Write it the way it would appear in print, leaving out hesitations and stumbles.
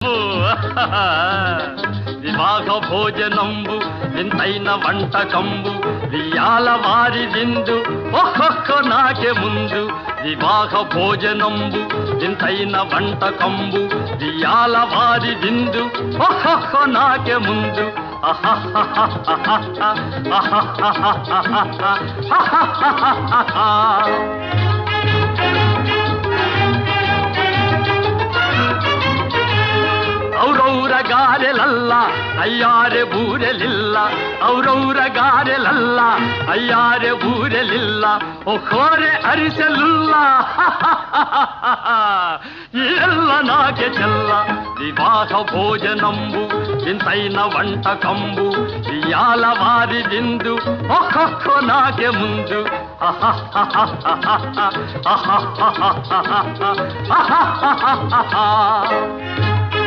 అబ్బో వివాహ భోజనంబు వింతైన వంటకంబు వియాల వారి విందు ఒక్కొక్క నాకే ముందు వివాహ భోజనంబు వింతైన వంటకంబు వియాల వారి విందు ఒక్కొక్క నాకే ముందు ಔರೌರ ಗಾರೆಲಲ್ಲ ಅಯ್ಯಾರೆ ಬೂರೆಲಿಲ್ಲ ಔರೌರ ಗಾರೆಲಲ್ಲ ಅಯ್ಯಾರೆ ಬೂರೆಲಿಲ್ಲ ಒಕ್ಕೋರೆ ಅರಿಸಲಿಲ್ಲ ಎಲ್ಲ ನಾಗೆ ಚೆಲ್ಲ ವಿವಾಹ ಭೋಜನಂಬು ಇಂತೈನ వంటకంబు ఇయాల వారి విందు ఒక్కొక్క నాకే ముందు